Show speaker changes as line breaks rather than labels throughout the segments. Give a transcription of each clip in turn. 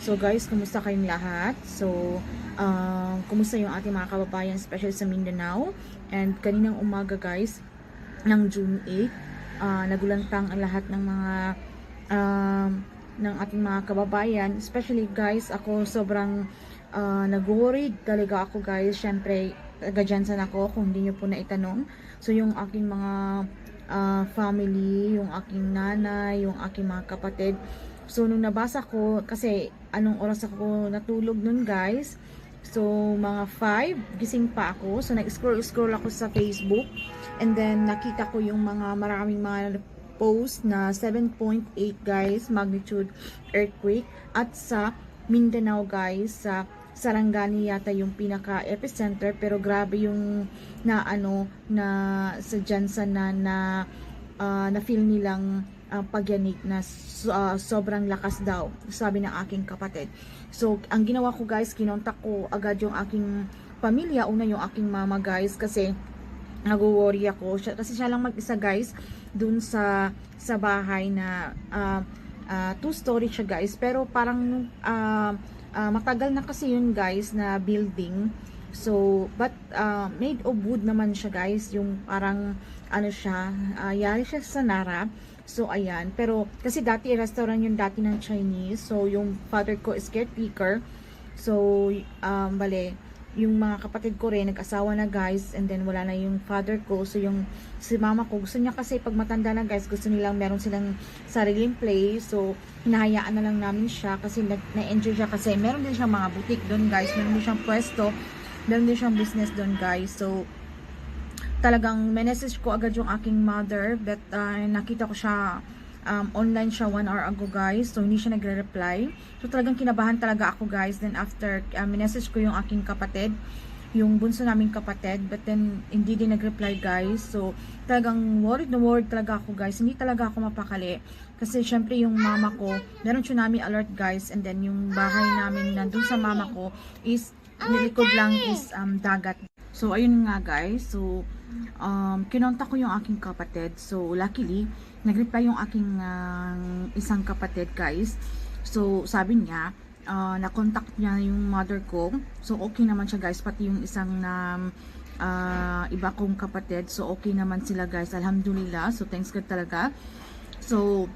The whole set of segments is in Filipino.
So guys, kumusta kayong lahat? So, kumusta yung ating mga kababayan, especially sa Mindanao? And kaninang umaga guys, ng June 8, nagulantang ang lahat ng mga um, ng ating mga kababayan. Especially guys, ako sobrang nag-worried talaga ako guys. Syempre, taga-Jansan ako kung hindi nyo po naitanong. So, yung aking mga family, yung aking nanay, yung aking mga kapatid. So, nung nabasa ko, kasi anong oras ako natulog nun guys. So, mga 5, gising pa ako. So, nag-scroll ako sa Facebook. And then, nakita ko yung maraming mga post na 7.8 guys, magnitude earthquake. At sa Mindanao guys, sa Sarangani yata yung pinaka epicenter, pero grabe yung na sa Jansan na feel nilang pagyanig na sobrang lakas daw, sabi ng aking kapatid. So ang ginawa ko guys, kinontak ko agad yung aking pamilya, una yung aking mama guys, kasi nag-worry ako kasi siya lang mag-isa guys dun sa bahay na 2-story siya guys, pero parang matagal na kasi yun guys na building. So but made of wood naman siya guys, yung parang siya, yari siya sa Nara. So ayan, pero kasi dati restaurant yung dati ng Chinese. So yung father ko is caretaker. So bale, yung mga kapatid ko rin nag-asawa na guys, and then wala na yung father ko. So yung si mama ko, gusto niya kasi pag matanda na guys, gusto nilang meron silang sariling place. So hinahayaan na lang namin siya kasi na-enjoy siya, kasi meron din siyang mga boutique doon guys, meron din siyang pwesto, meron din siyang business doon guys. So talagang message ko agad yung aking mother, but nakita ko siya online siya 1 hour ago guys, so hindi siya nagre-reply. So talagang kinabahan talaga ako guys. Then after message ko yung aking kapatid, yung bunso naming kapatid, but then hindi din nag-reply guys. So talagang worried na worried talaga ako guys, hindi talaga ako mapakali, kasi syempre yung mama ko meron tsunami alert guys, and then yung bahay namin nandun sa mama ko is nilikod lang is dagat. So ayun nga guys, so kinontak ko yung aking kapatid. So luckily nag-reply yung aking isang kapatid guys. So sabi niya, na-contact niya yung mother ko. So okay naman siya guys, pati yung isang iba kong kapatid. So okay naman sila guys, alhamdulillah. So thanks God talaga. So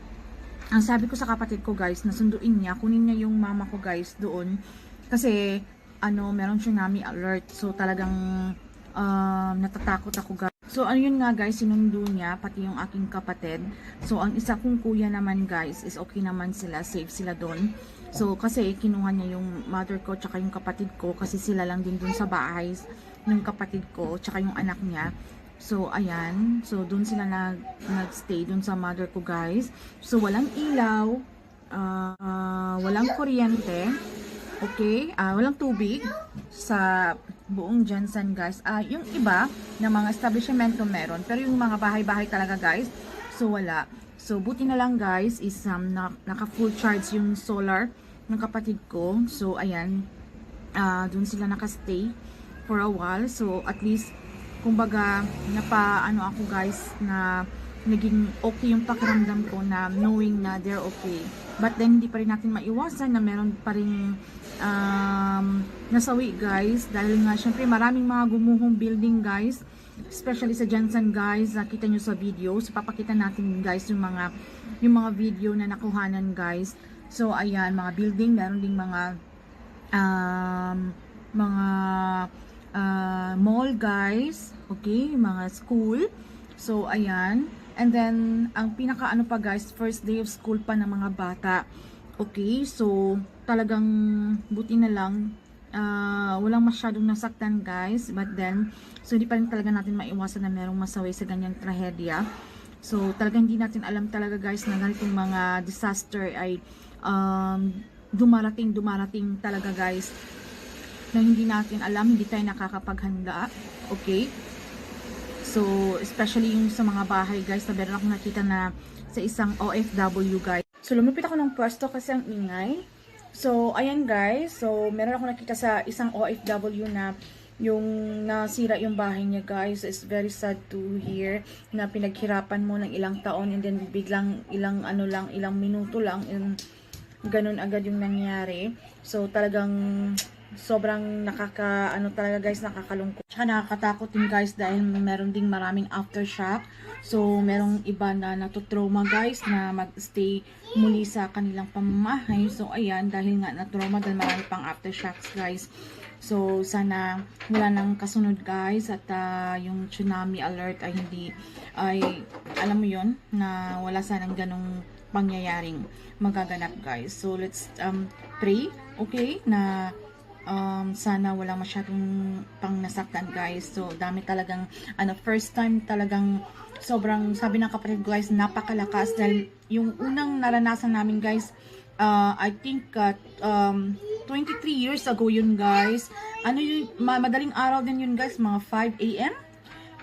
ang sabi ko sa kapatid ko guys, nasunduin niya, kunin niya yung mama ko guys doon, kasi meron tsunami alert. So talagang natatakot ako guys. So ayun nga guys, sinundo niya pati yung aking kapatid. So ang isa kong kuya naman guys is okay naman sila, safe sila doon. So kasi kinuha niya yung mother ko tsaka yung kapatid ko, kasi sila lang din doon sa bahay ng kapatid ko tsaka yung anak niya. So ayan, so doon sila nagstay doon sa mother ko guys. So walang ilaw, walang kuryente, okay, walang tubig sa buong Jansan guys. Yung iba na mga establishmento meron, pero yung mga bahay-bahay talaga guys, so wala. So buti na lang guys is naka full charge yung solar ng kapatid ko. So ayan, dun sila nakastay for a while. So at least kumbaga ako guys, na naging okay yung pakiramdam ko na knowing na they're okay. But then hindi pa rin natin maiwasan na meron pa rin nasawi guys, dahil nga syempre maraming mga gumuhong building guys, especially sa Jansan guys. Nakita nyo sa video, so papakita natin guys yung mga video na nakuhanan guys. So ayan, mga building, meron ding mga mall guys, okay, mga school. So ayan, and then ang pinaka pa guys, first day of school pa ng mga bata. Okay, so talagang buti na lang walang masyadong nasaktan guys, but then so hindi pa rin talaga natin maiwasan na merong masawi sa ganyang trahedya. So talagang hindi natin alam talaga guys na ganitong mga disaster ay dumarating talaga guys, na hindi natin alam, hindi tayo nakakapaghanda. Okay, so especially yung sa mga bahay guys, na meron akong nakita na sa isang OFW guys. So lumipit ako ng pwesto kasi ang ingay. So ayan guys, so meron ako nakita sa isang OFW na yung nasira yung bahay niya guys. It's very sad to hear na pinaghirapan mo ng ilang taon, and then biglang ilang minuto lang ganun agad yung nangyari. So talagang sobrang talaga guys, nakakalungkot. Tsaka nakakatakot din guys dahil meron ding maraming aftershock. So merong iba na natutrauma guys na magstay muli sa kanilang pamamahay. So ayan, dahil nga na-trauma dahil marami pang aftershocks guys. So sana wala nang kasunod guys at yung tsunami alert ay alam mo yon na wala sanang ganong pangyayaring magaganap guys. So let's pray, okay, na sana wala masyadong pang nasaktan guys. So dami talagang first time talagang sobrang, sabi ng kapatid guys, napakalakas dahil yung unang naranasan namin guys, I think 23 years ago yun guys. Madaling araw din yun guys, mga 5 a.m.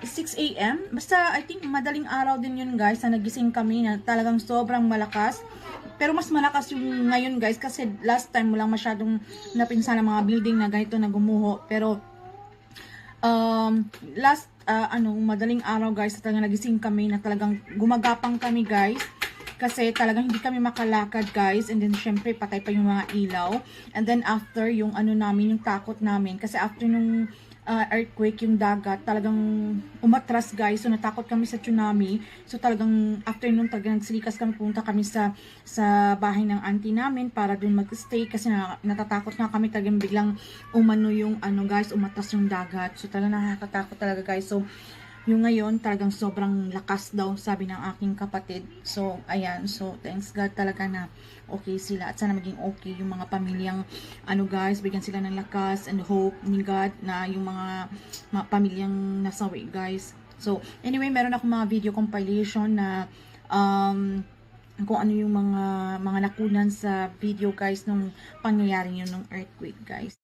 6 a.m. Basta I think madaling araw din yun guys na nagising kami na talagang sobrang malakas. Pero mas malakas yung ngayon guys kasi last time walang masyadong napinsan ng mga building na ganito na gumuho. Pero madaling araw guys talagang nagising kami na talagang gumagapang kami guys. Kasi talagang hindi kami makalakad guys. And then syempre patay pa yung mga ilaw. And then after yung yung takot namin. Kasi after nung earthquake, yung dagat talagang umatras guys. So natakot kami sa tsunami. So talagang after nun talagang nagsilikas kami, punta kami sa bahay ng auntie namin para dun mag-stay kasi natatakot na kami, talagang biglang umano yung guys, umatras yung dagat. So talagang nakakatakot talaga guys. So yung ngayon talagang sobrang lakas daw, sabi ng aking kapatid. So ayan, so thanks God talaga na okay sila at sana maging okay yung mga pamilyang guys, bigyan sila ng lakas and hope ni God na yung mga pamilyang nasawi guys. So anyway, meron ako mga video compilation na kung ano yung mga nakunan sa video guys nung pangyayari yun ng earthquake guys.